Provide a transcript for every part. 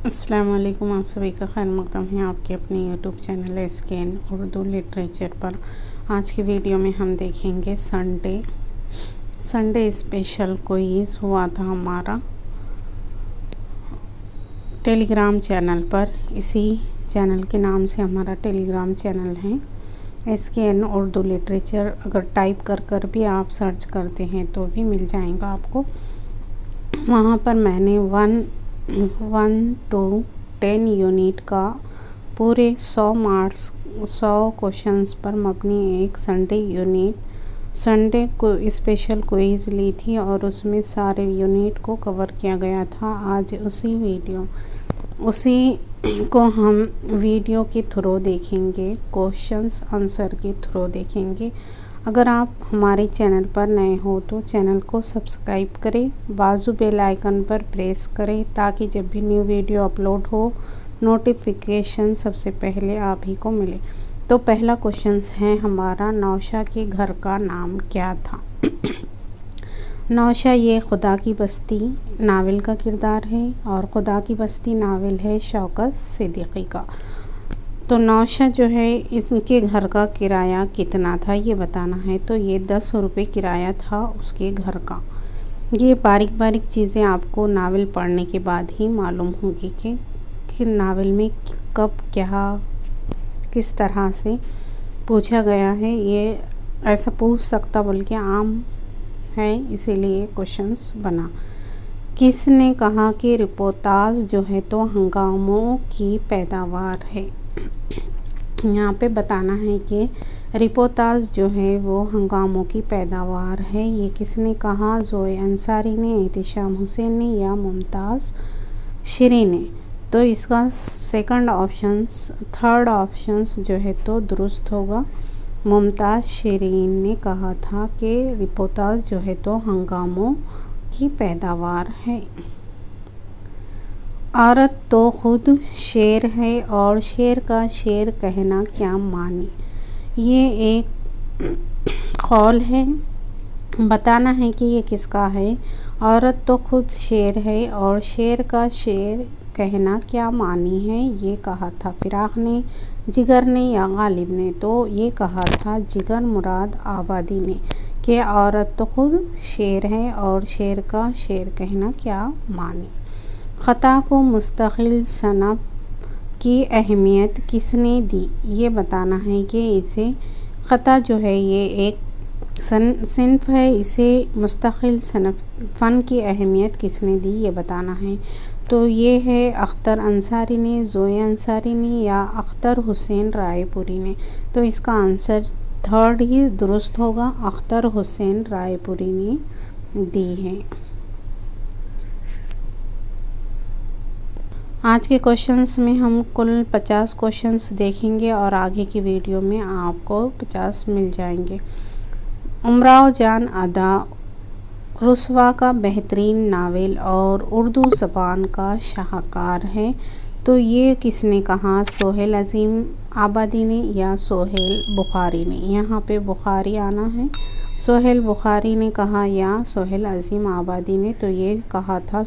अस्सलाम वालेकुम। आप सभी का खैर मकदम है आपके अपने यूट्यूब चैनल एसकेएन उर्दू लिटरेचर पर। आज की वीडियो में हम देखेंगे संडे स्पेशल क्विज़ हुआ था हमारा टेलीग्राम चैनल पर। इसी चैनल के नाम से हमारा टेलीग्राम चैनल है एसकेएन उर्दू लिटरेचर। अगर टाइप कर भी आप सर्च करते हैं तो भी मिल जाएगा आपको। वहाँ पर मैंने 1 to 10 यूनिट का पूरे 100 मार्क्स 100 क्वेश्चंस पर मबनी एक संडे को स्पेशल क्विज़ ली थी और उसमें सारे यूनिट को कवर किया गया था। आज उसी को हम वीडियो के थ्रू देखेंगे, क्वेश्चंस आंसर के थ्रू देखेंगे। अगर आप हमारे चैनल पर नए हो तो चैनल को सब्सक्राइब करें, बाजू बेल आइकन पर प्रेस करें ताकि जब भी न्यू वीडियो अपलोड हो नोटिफिकेशन सबसे पहले आप ही को मिले। तो पहला क्वेश्चन है हमारा, नौशा के घर का नाम क्या था? नौशा ये खुदा की बस्ती नावल का किरदार है और खुदा की बस्ती नावल है शौकत सिद्दीकी का। तो नौशा जो है इसके घर का किराया कितना था ये बताना है। तो ये 10 रुपये किराया था उसके घर का। ये बारीक चीज़ें आपको नावल पढ़ने के बाद ही मालूम होगी कि नावल में कब क्या किस तरह से पूछा गया है। ये ऐसा पूछ सकता बल्कि आम है, इसीलिए क्वेश्चंस बना। किसने कहा कि रिपोर्टाज जो है तो हंगामों की पैदावार है? यहाँ पे बताना है कि रिपोर्टाज जो है वो हंगामों की पैदावार है। ये किसने कहा? ज़ोए अंसारी ने, एहतिशाम हुसैन ने या मुमताज़ शिरीन ने? तो इसका थर्ड ऑप्शंस जो है तो दुरुस्त होगा। मुमताज़ शिरीन ने कहा था कि रिपोर्टाज जो है तो हंगामों की पैदावार है। औरत तो खुद शेर है और शेर का शेर कहना क्या माने? ये एक कौल है, बताना है कि ये किसका है। औरत तो खुद शेर है और शेर का शेर कहना क्या मानी है? ये कहा था फिराक ने, जिगर ने या गालिब ने? तो ये कहा था जिगर मुराद आबादी ने कि औरत तो खुद शेर है और शेर का शेर कहना क्या माने। ख़ता को मुस्तकिल सनफ़ की अहमियत किसने दी? ये बताना है कि इसे ख़ता जो है ये एक सिन्फ़ है, इसे मुस्तकिल फ़न की अहमियत किसने दी ये बताना है। तो ये है अख्तर अंसारी ने, ज़ोए अंसारी ने या अख्तर हुसैन रायपुरी ने? तो इसका आंसर थर्ड ही दुरुस्त होगा, अख्तर हुसैन रायपुरी ने दी है। आज के क्वेश्चंस में हम कुल 50 क्वेश्चंस देखेंगे और आगे की वीडियो में आपको 50 मिल जाएंगे। उमराव जान अदा रुसवा का बेहतरीन नावल और उर्दू ज़बान का शाहकार है। तो ये किसने कहा? सोहेल अज़ीम आबादी ने या सोहेल बुखारी ने? यहाँ पे बुखारी आना है। सोहेल बुखारी ने कहा या सोहेल अज़ीम आबादी ने? तो ये कहा था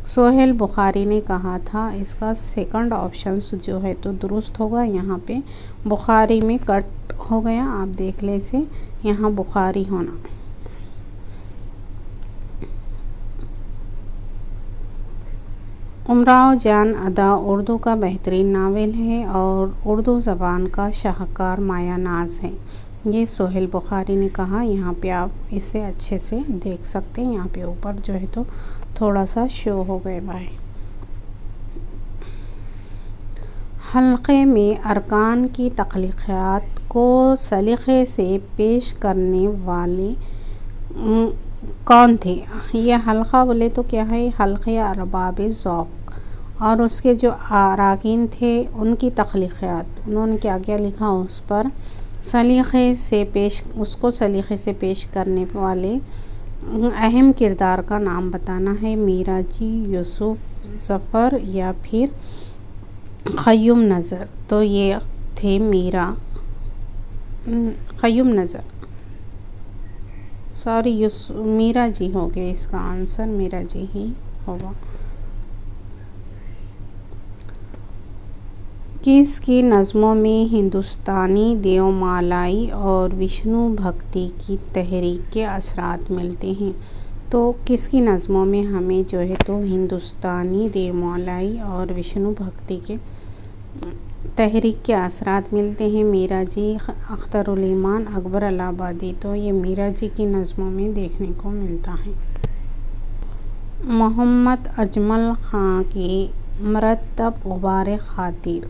सोहेल बुखारी ने कहा था। इसका सेकंड ऑप्शन जो है तो दुरुस्त होगा। यहाँ पे बुखारी में कट हो गया, आप देख ले इसे, यहाँ बुखारी होना। उमराव जान अदा उर्दू का बेहतरीन नावल है और उर्दू ज़बान का शाहकार माया नाज है। ये सोहेल बुखारी ने कहा। यहाँ पे आप इसे अच्छे से देख सकते हैं, यहाँ पे ऊपर जो है तो थोड़ा सा शो हो गए बाय। हल्के में अरकान की तख्लीक़ात को सलीक़े से पेश करने वाले कौन थे? ये हल्का बोले तो क्या है? हल्के अरबाब ज़ौक़ और उसके जो अरकान थे उनकी तख्लीक़ात, उन्होंने क्या क्या लिखा उस पर उसको सलीक़े से पेश करने वाले अहम किरदार का नाम बताना है। मीरा जी, यूसुफ ज़फ़र या फिर क़य्यूम नज़र? तो ये थे क़य्यूम नज़र, मीरा जी हो गए। इसका आंसर मीरा जी ही होगा। किसकी नज़्मों में हिंदुस्तानी देवमालाई और विष्णु भक्ति की तहरीक के असरात मिलते हैं? तो किसकी नज़्मों में हमें जो है तो हिंदुस्तानी देवमालाई और विष्णु भक्ति के तहरीक के असरात मिलते हैं? मीरा जी, अख्तरुल ईमान, अकबर इलाहाबादी। तो ये मीरा जी की नज़्मों में देखने को मिलता है। मोहम्मद अजमल ख़ां की मरतब गुबार खातिर,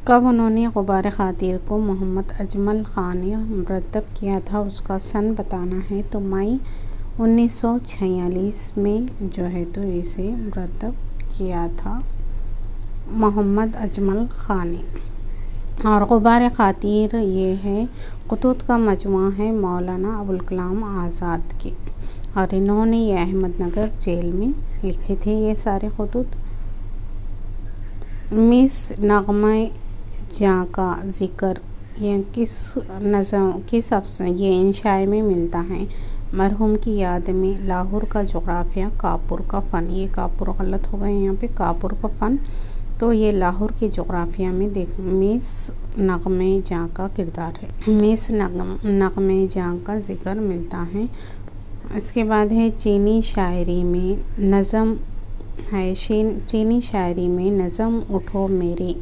कब उन्होंने गुबार खातिर को मोहम्मद अजमल ख़ां ने मरतब किया था, उसका सन बताना है। तो मई 1946 में जो है तो इसे मरतब किया था मोहम्मद अजमल ख़ां ने। और गुबार खातिर ये है ख़ुतूत का मजमूआ है मौलाना अबुल कलाम आज़ाद के, और इन्होंने ये अहमदनगर जेल में लिखे थे ये सारे ख़ुतूत। मिस नग़मे जां का ज़िक्र ये किस अफ़्ज़ल ये इंशाए में मिलता है? मरहूम की याद में लाहौर का जोग्राफ़िया, कापुर का फ़न, ये कापुर गलत हो गए यहाँ पे, कापुर का फ़न। तो ये लाहौर के जोग्राफ़िया में देख मिस नग़मे जां का किरदार है, मिस नग़मे जां का ज़िक्र मिलता है। इसके बाद है चीनी शायरी में नज़म है, चीनी शायरी में नज़म उठो मेरी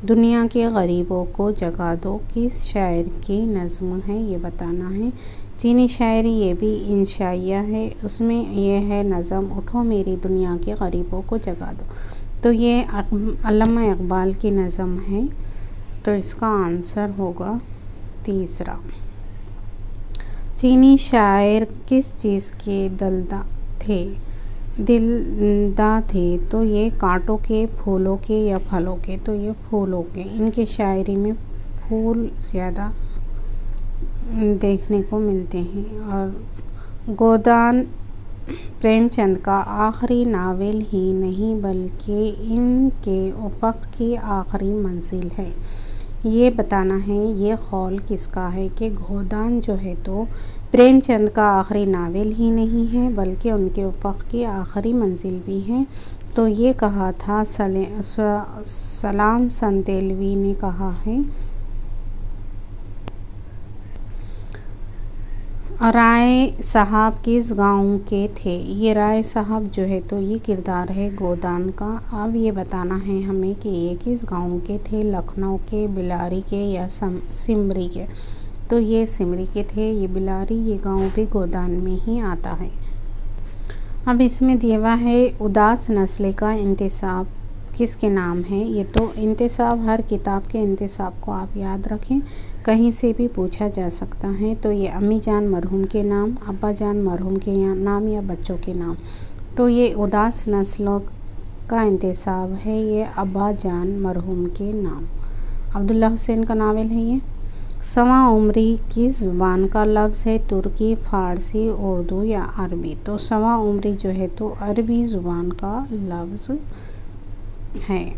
दुनिया के गरीबों को जगा दो, किस शायर की नज़्म है ये बताना है। चीनी शायरी ये भी इंशाइया है, उसमें ये है नज़म उठो मेरी दुनिया के गरीबों को जगा दो। तो ये अल्लामा इक़बाल की नज़म है। तो इसका आंसर होगा तीसरा। चीनी शायर किस चीज़ के दिलदा थे? तो ये कांटों के, फूलों के या फलों के? तो ये फूलों के। इनके शायरी में फूल ज़्यादा देखने को मिलते हैं। और गोदान प्रेमचंद का आखिरी नावल ही नहीं बल्कि इनके उफ़क़ की आखिरी मंजिल है, ये बताना है। ये ख़ौल किसका है कि गोदान जो है तो प्रेमचंद का आखिरी नावल ही नहीं है बल्कि उनके उफ़क़ की आखिरी मंजिल भी है। तो ये कहा था सलाम संतेलवी ने कहा है। राय साहब किस गांव के थे? ये राय साहब जो है तो ये किरदार है गोदान का। अब ये बताना है हमें कि ये किस गांव के थे, लखनऊ के, बिलारी के या सिमरी के? तो ये सिमरी के थे। ये बिलारी ये गांव भी गोदान में ही आता है। अब इसमें दिया हुआ है उदास नस्ल का इंतसाब किसके नाम है? ये तो इंतसाब हर किताब के इंतसाब को आप याद रखें, कहीं से भी पूछा जा सकता है। तो ये अम्मी जान मरहूम के नाम, अब्बा जान मरहूम के नाम या बच्चों के नाम। तो ये उदास नस्लों का इंतसाब है, ये अब्बा जान मरहूम के नाम। अब्दुल्ला हुसैन का नावल है ये। सवा उम्री किस ज़ुबान का लफ्ज़ है? तुर्की, फ़ारसी, उर्दू या अरबी? तो सवा उम्री जो है तो अरबी ज़ुबान का लफ्ज़ है।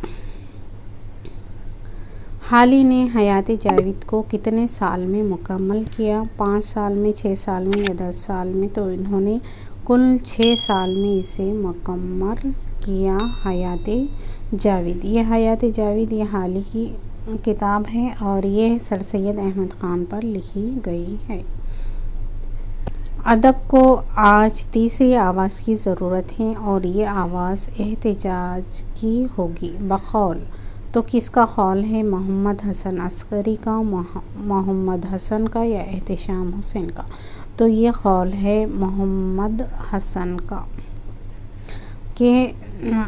हाली ने हयात जावेद को कितने साल में मुकम्मल किया? 5 साल में, 6 साल में या 10 साल में? तो इन्होंने कुल 6 साल में इसे मुकम्मल किया हयात जावेद। ये हयात जावेद ये हाली की किताब है और ये सर सैयद अहमद ख़ान पर लिखी गई है। अदब को आज तीसरी आवाज़ की ज़रूरत है और ये आवाज़ एहतिजाज की होगी बक़ौल। तो किसका ख़ौल है? मोहम्मद हसन अस्करी का, मोहम्मद हसन का या एहतिशाम हुसैन का? तो ये ख़ौल है मोहम्मद हसन का कि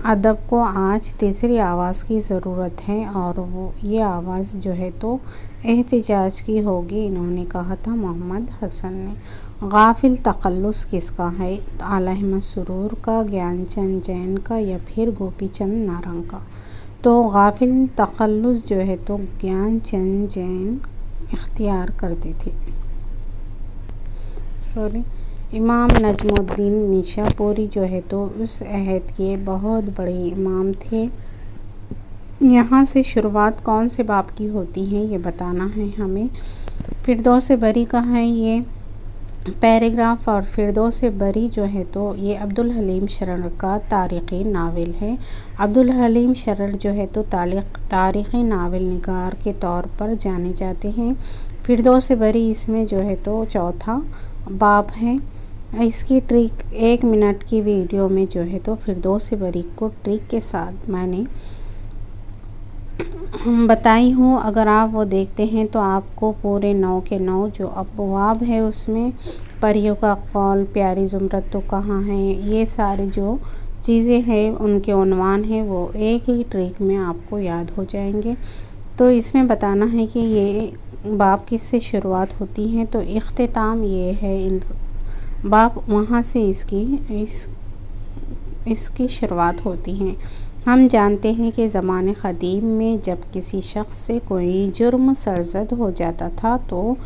अदब को आज तीसरी आवाज़ की ज़रूरत है और वो ये आवाज़ जो है तो एहतिजाज की होगी, इन्होंने कहा था मोहम्मद हसन ने। गाफिल तक़ल्लुस किसका है? आला अहमद सुरूर का, ज्ञानचंद जैन का या फिर गोपीचंद नारंग का? तो गाफिल तक़ल्लुस जो है तो ज्ञानचंद जैन इख्तियार करते थे। इमाम नजमुद्दीन निशापुरी जो है तो उस अहद के बहुत बड़े इमाम थे। यहाँ से शुरुआत कौन से बाब की होती है ये बताना है हमें। फिरदौस बरी का है ये, पैराग्राफ और फिरदौस बरी जो है तो ये अब्दुल हलीम शरर का तारीख़ी नावल है। अब्दुल हलीम शरर जो है तो तारीख़ी नावल निगार के तौर पर जाने जाते हैं। फिरदौस बरी इसमें जो है तो चौथा बाब है। इसकी ट्रिक 1 मिनट की वीडियो में जो है तो फिरदौस बरी को ट्रिक के साथ मैंने बताई हूँ। अगर आप वो देखते हैं तो आपको पूरे 9 के 9 जो अबवाब है उसमें परियों का कौल, प्यारी ज़ुमरत तो कहाँ है, ये सारी जो चीज़ें हैं उनके उन्वान हैं वो एक ही ट्रिक में आपको याद हो जाएंगे। तो इसमें बताना है कि ये बाब किससे शुरुआत होती है, तो इख्तिताम ये है इन बाब वहाँ से इसकी शुरुआत होती है। हम जानते हैं कि ज़माने क़दीम में जब किसी शख्स से कोई जुर्म सरज़द हो जाता था तो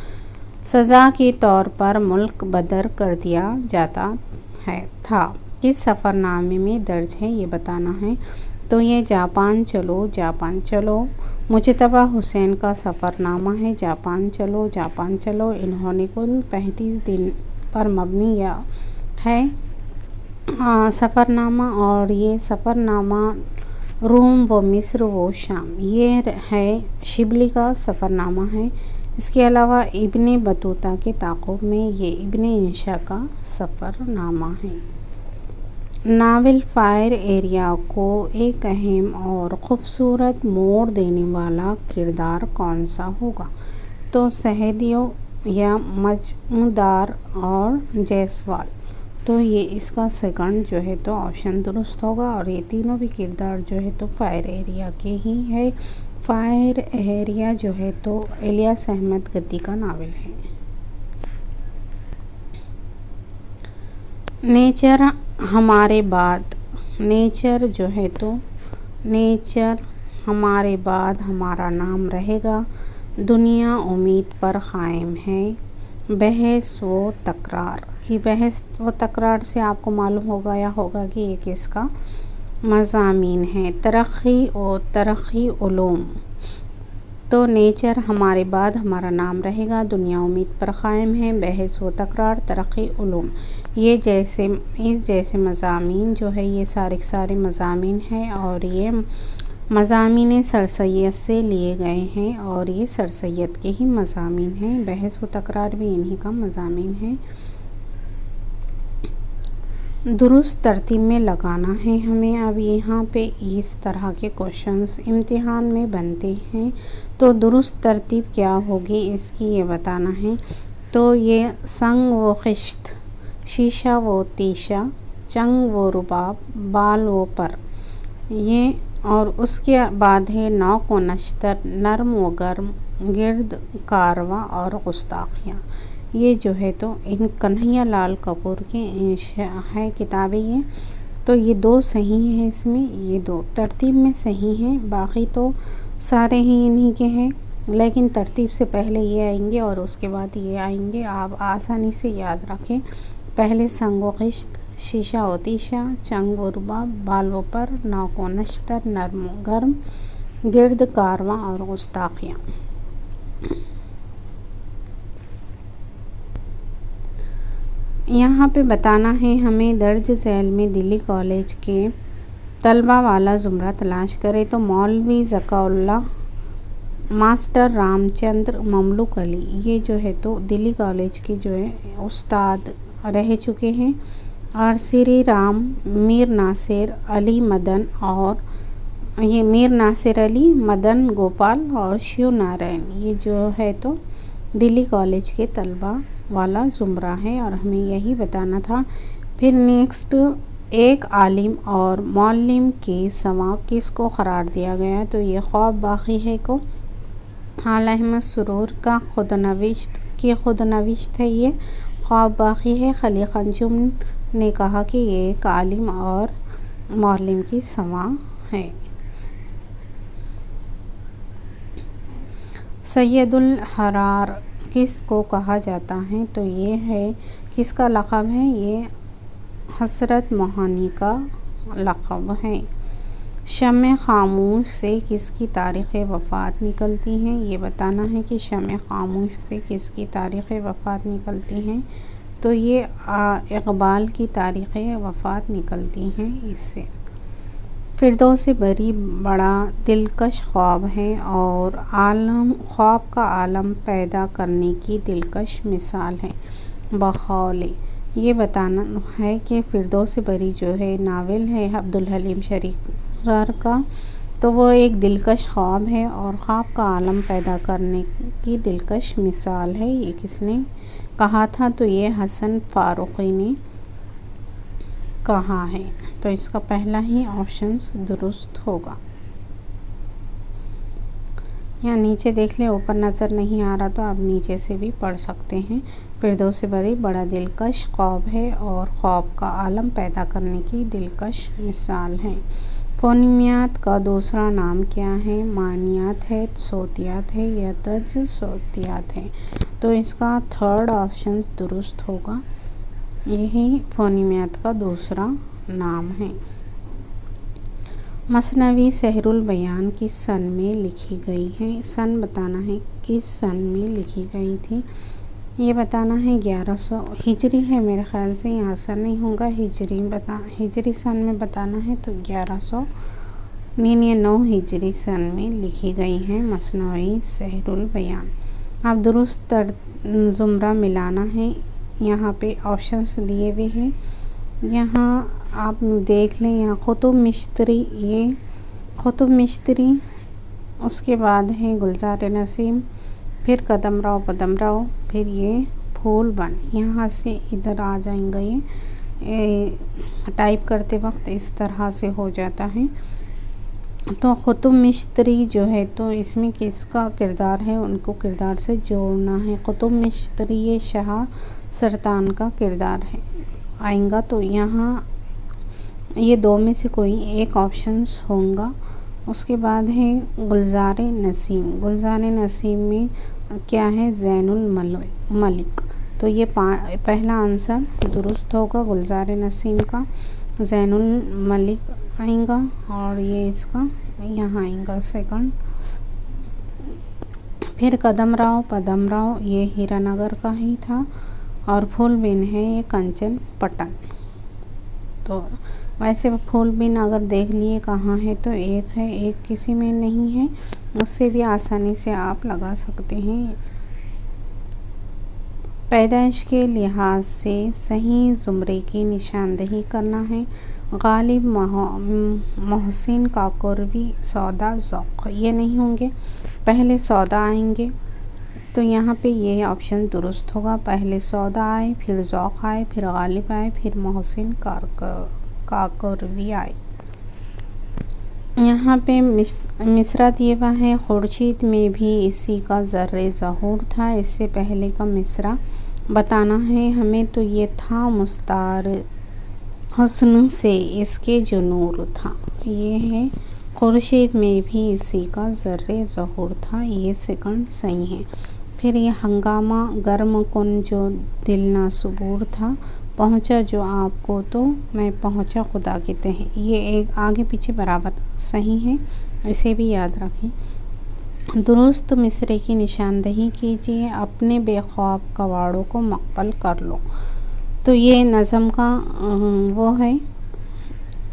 सज़ा के तौर पर मुल्क बदर कर दिया जाता था। किस सफ़रनामे में दर्ज है ये बताना है। तो ये जापान चलो मुजतबा हुसैन का सफ़रनामा है। जापान चलो इन्होंने कुल 35 दिन पर मबनी है सफ़रनामा, और ये सफ़रनामा रूम व मिस्र व शाम ये है शिबली का सफ़रनामा है। इसके अलावा इब्ने बतूता के ताक़ुब में ये इब्ने इंशा का सफ़रनामा है। नावल फायर एरिया को एक अहम और ख़ूबसूरत मोड़ देने वाला किरदार कौन सा होगा, तो सहदियो या मजमूदार और जायसवाल। तो ये इसका सेकंड जो है तो ऑप्शन दुरुस्त होगा, और ये तीनों भी किरदार जो है तो फायर एरिया के ही है। फायर एरिया जो है तो इलियास अहमद गद्दी का नावल है। नेचर हमारे बाद, नेचर जो है तो नेचर हमारे बाद हमारा नाम रहेगा, दुनिया उम्मीद पर कायम है, बहस व तकरार। ये बहस व तकरार से आपको मालूम होगा कि ये किसका मज़ामीन है, तरक्की उलूम। तो नेचर हमारे बाद हमारा नाम रहेगा, दुनिया उम्मीद पर कायम है, बहस व तकरार, तरक्की उलूम। ये जैसे मज़ामीन जो है ये सारे मज़ामीन हैं, और ये मज़ामीन सरसैयद से लिए गए हैं, और ये सरसैयद के ही मज़ामीन हैं। बहस व तकरार भी इन्हीं का मज़ामीन है। दुरुस्त तरतीब में लगाना है हमें। अब यहाँ पे इस तरह के क्वेश्चंस इम्तिहान में बनते हैं, तो दुरुस्त तरतीब क्या होगी इसकी ये बताना है। तो ये संग व खिश्त, शीशा व तीशा, चंग व रुबाब, बाल व पर, ये और उसके बाद है नौक व नश्तर, नर्म व गर्म, गिर्द कारवा और गुस्ताखियाँ। ये जो है तो इन कन्हैया लाल कपूर की है किताबें ये। तो ये 2 सही हैं इसमें, ये 2 तरतीब में सही हैं, बाकी तो सारे ही इन्हीं के हैं, लेकिन तरतीब से पहले ये आएंगे और उसके बाद ये आएंगे। आप आसानी से याद रखें, पहले संग व खिश्त, शीशा व तीशा, चंग व रुबाब, बाल व पर, नौक व नश्तर, नर्म व गर्म, गिर्द कारवां और गुस्ताखियाँ। यहाँ पे बताना है हमें, दर्ज झैल में दिल्ली कॉलेज के तलबा वाला ज़ुमरा तलाश करें। तो मौलवी ज़काउल्लाह, मास्टर रामचंद्र, ममलूक अली, ये जो है तो दिल्ली कॉलेज के जो है उस्ताद रह चुके हैं। और श्री राम, मीर नासिर अली मदन, और ये मीर नासिर अली, मदन गोपाल और शिव नारायण, ये जो है तो दिल्ली कॉलेज के तलबा वाला ज़ुमरा है, और हमें यही बताना था। फिर नेक्स्ट, एक आलिम और मौल्लिम के सवाब किसको करार दिया गया, तो ये ख्वाब बाकी है को आला अहमद सुरूर का खुदनविश्त है। ये ख्वाब बाकी है। खलीक अंजुम ने कहा कि ये एक आलिम और मौल्लिम की सवा है। सैयदुल हरार किसको कहा जाता है, तो ये है किसका लक़ब है, ये हसरत मोहानी का लक़ब है। शम्ए खामोश से किसकी तारीख़ वफ़ात निकलती हैं, ये बताना है कि शम्ए खामोश से किसकी तारीख़ वफ़ात निकलती हैं, तो ये इकबाल की तारीख़ वफ़ात निकलती हैं इससे। फिरदौस बरी बड़ा दिलकश ख्वाब है और ख्वाब का आलम पैदा करने की दिलकश मिसाल है। बखौले ये बताना है कि फिरदौस बरी जो है नावल है अब्दुल हलीम शरीर का, तो वो एक दिलकश ख्वाब है और ख्वाब का आलम पैदा करने की दिलकश मिसाल है। ये किसने कहा था? तो ये हसन फारूकी ने कहा है। तो इसका पहला ही ऑप्शन दुरुस्त होगा। यहाँ नीचे देख ले, ऊपर नज़र नहीं आ रहा तो आप नीचे से भी पढ़ सकते हैं। फिरदौस बरी बड़ा दिलकश ख्वाब है और ख्वाब का आलम पैदा करने की दिलकश मिसाल है। फ़ोनीमियात का दूसरा नाम क्या है? मानियात है, सोतियात है या तज सोतियात है। तो इसका थर्ड ऑप्शन दुरुस्त होगा। यही फ़ोनीमियात का दूसरा नाम है। मसनवी सहरुल बयान किस सन में लिखी गई है? सन बताना है, किस सन में लिखी गई थी। ये बताना है 1100 हिजरी है मेरे ख़्याल से, यहाँ सन नहीं होगा, हिजरी सन में बताना है। तो 1199 हिजरी सन में लिखी गई है मसनवी सहरुल बयान। अब दुरुस्त ज़ुमरा मिलाना है। यहाँ पे ऑप्शंस दिए हुए हैं, यहाँ आप देख लें। यहाँ खुतुब मिश्तरी, ये खुतुब मिश्तरी, उसके बाद है गुलजार नसीम, फिर कदमराव पदमराव, फिर ये फूलबन। यहाँ से इधर आ जाएंगे, ये टाइप करते वक्त इस तरह से हो जाता है। तो खुतुब मिश्तरी जो है, तो इसमें किसका किरदार है, उनको किरदार से जोड़ना है। खुतुब मिश्तरी ये शाह सरतान का किरदार है आएगा। तो यहाँ ये दो में से कोई एक ऑप्शंस होगा। उसके बाद है गुलजार नसीम। गुलजार नसीम में क्या है? ज़ैनुल मलिक। तो ये पहला आंसर दुरुस्त होगा गुलजार नसीम का। ज़ैनुल मलिक आएगा और ये इसका यहाँ आएगा सेकंड। फिर कदमराव पदमराव, ये हीरानगर का ही था और फूलबिन है ये कंचन पटन। तो वैसे फूलबिन अगर देख लिए कहाँ है, तो एक है, एक किसी में नहीं है, उससे भी आसानी से आप लगा सकते हैं। पैदाइश के लिहाज से सही ज़ुमरे की निशानदही करना है। गालिब, मोहसिन, काकोरवी, सौदा, ज़ौक़, ये नहीं होंगे, पहले सौदा आएंगे। तो यहाँ पे ये ऑप्शन दुरुस्त होगा। पहले सौदा आए, फिर ज़ौक़ आए, फिर गालिब आए, फिर मोहसिन काकोरवी आए। यहाँ पे मिसरा दिया हुआ है, खुर्शीद में भी इसी का ज़र्रे ज़हूर था। इससे पहले का मिसरा बताना है हमें। तो ये था मुस्तार हुस्न से इसके जो नूर था। ये है खुर्शीद में भी इसी का ज़र्रे ज़हूर था, ये सेकंड सही है। फिर ये हंगामा, गर्म कुन जो दिल ना सुबूर था, पहुँचा जो आपको तो मैं पहुँचा खुदा के तह। ये एक आगे पीछे बराबर सही है, इसे भी याद रखें। दुरुस्त मिसरे की निशानदही कीजिए। अपने बेख्वाब कवाड़ों को मक़बल कर लो। तो ये नज़म का वो है,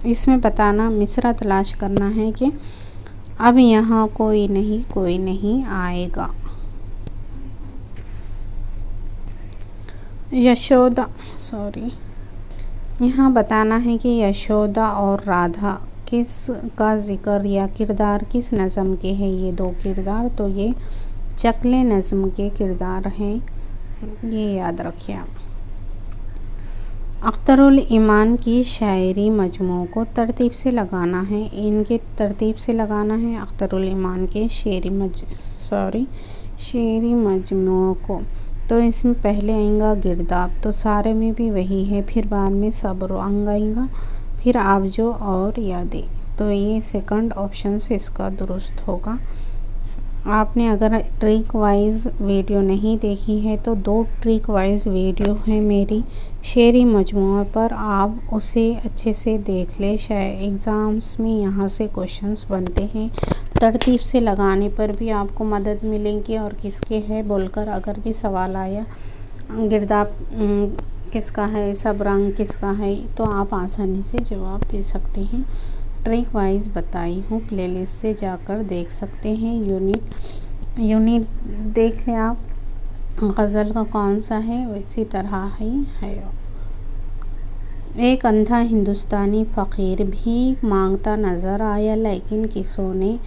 इसमें बताना मिसरा तलाश करना है कि अब यहाँ कोई नहीं आएगा। यशोदा, यहाँ बताना है कि यशोदा और राधा किस का ज़िक्र या किरदार किस नज़म के हैं। ये दो किरदार, तो ये चकले नज़म के किरदार हैं, ये याद रखिए आप। अख्तरुल ईमान की शायरी मजमू को तरतीब से लगाना है। इनके तरतीब से लगाना है अख्तरुल ईमान के शेरी मजमू को। तो इसमें पहले आएगा गिरदाब, तो सारे में भी वही है। फिर बाद में सब्र अंग आएगा, फिर आबजो और यादें। तो ये सेकंड ऑप्शन से इसका दुरुस्त होगा। आपने अगर ट्रिक वाइज वीडियो नहीं देखी है, तो 2 ट्रिक वाइज वीडियो है मेरी शेरी मजमूआ पर, आप उसे अच्छे से देख ले। शायद एग्ज़ाम्स में यहाँ से क्वेश्चंस बनते हैं। तरतीब से लगाने पर भी आपको मदद मिलेगी और किसके है बोलकर अगर भी सवाल आया। गिरदाब किसका है, सब रंग किसका है, तो आप आसानी से जवाब दे सकते हैं। ट्रिक वाइज बताई हूँ, प्लेलिस्ट से जाकर देख सकते हैं। यूनिट देख लें आप, गज़ल का कौन सा है, इसी तरह ही है। एक अंधा हिंदुस्तानी फ़कीर भीख मांगता नज़र आया, लेकिन किसों ने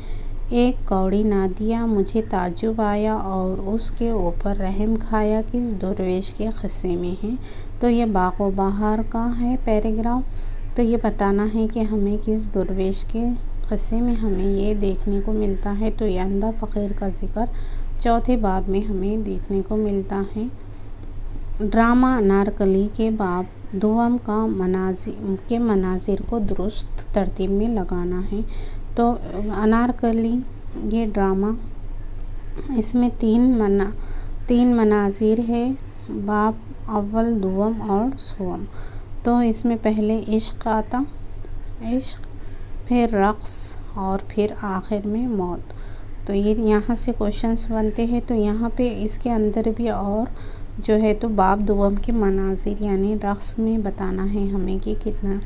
एक कौड़ी ना दिया। मुझे ताज्जुब आया और उसके ऊपर रहम खाया, किस दरवेश के क़िस्से में है। तो ये बाग़ो बहार का है पैराग्राफ। तो ये बताना है कि हमें किस दरवेश के क़िस्से में हमें ये देखने को मिलता है। तो ये अंधा फ़कीर का ज़िक्र चौथे बाब में हमें देखने को मिलता है। ड्रामा अनारकली के बाब दुआम का मनाजिर को दुरुस्त तरतीब में लगाना है। तो अनारकली ये ड्रामा, इसमें तीन मनाजिर है, बाब अव्वल, दुआम और सोम। तो इसमें पहले इश्क आता, इश्क, फिर रक़्स और फिर आखिर में मौत। तो ये यहाँ से क्वेश्चंस बनते हैं। तो यहाँ पे इसके अंदर भी और जो है तो बाब दुआम के मनाजिर यानी रक़्स में बताना है हमें कि कितना,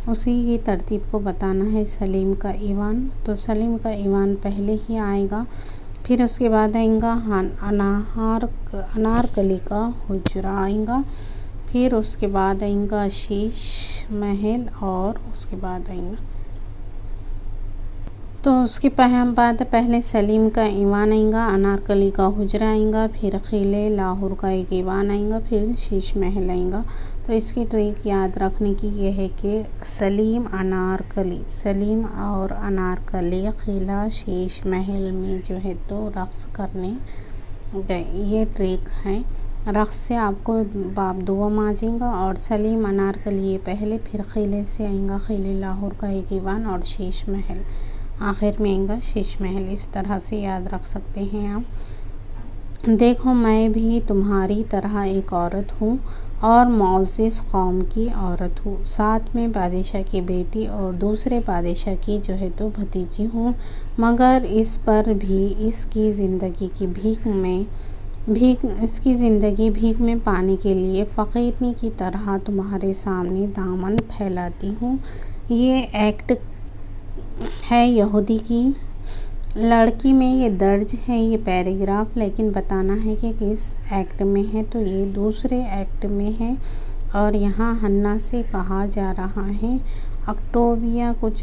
उसी की तरतीब को बताना है। सलीम का ईवान, तो सलीम का ईवान पहले ही आएगा, फिर उसके बाद आएगा अनारकली का हुजरा आएगा, फिर उसके बाद आएगा शीश महल और उसके बाद आएगा, तो उसके बाद पहले सलीम का ईवान आएगा, अनारकली का हुजरा आएगा, फिर क़िले लाहौर का एक ईवान आएगा, फिर शीश महल आएगा। तो इसकी ट्रिक याद रखने की ये है कि सलीम सलीम और अनारकली क़िला शीश महल में जो है तो रक़्स करने गए, ये ट्रिक है। रक़्स से आपको बाब दुआम आ जाएगा और सलीम अनारकली पहले, फिर क़िले से आएगा क़िले लाहौर का एक ईवान और शीश महल आखिर में आएगा शीश महल। इस तरह से याद रख सकते हैं आप। देखो मैं भी तुम्हारी तरह एक औरत हूँ और मौलसिस कौम की औरत हूँ, साथ में बादशाह की बेटी और दूसरे बादशाह की जो है तो भतीजी हूँ, मगर इस पर भी इसकी ज़िंदगी भीख में पाने के लिए फ़कीरनी की तरह तुम्हारे सामने दामन फैलाती हूँ। ये एक्ट है यहूदी की लड़की में, ये दर्ज है ये पैराग्राफ, लेकिन बताना है कि किस एक्ट में है। तो ये दूसरे एक्ट में है और यहाँ हन्ना से कहा जा रहा है। अक्टोबिया कुछ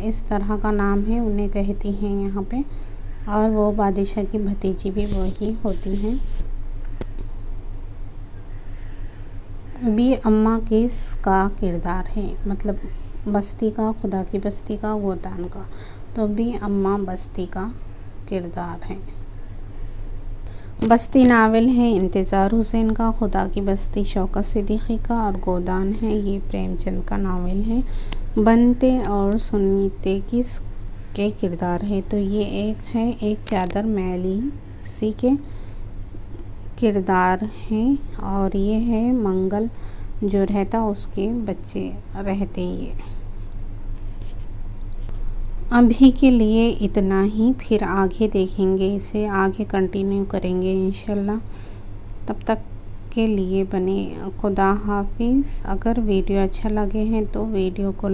इस तरह का नाम है, उन्हें कहती हैं यहाँ पे, और वो बादशाह की भतीजी भी वही होती हैं। बी अम्मा किसका किरदार है, मतलब बस्ती का, खुदा की बस्ती का, गोदान का। तो बी अम्मा बस्ती का किरदार है। बस्ती नावल है इंतज़ार हुसैन का, खुदा की बस्ती शौकत सिद्दीकी का और गोदान है ये प्रेमचंद का नावल है। बनते और सुनीते किस के किरदार है, तो ये एक चादर मैली सी के किरदार हैं और ये है मंगल जो रहता उसके बच्चे रहते। ये अभी के लिए इतना ही, फिर आगे देखेंगे, इसे आगे कंटिन्यू करेंगे इंशाल्लाह। तब तक के लिए बने खुदा हाफिज़। अगर वीडियो अच्छा लगे हैं तो वीडियो को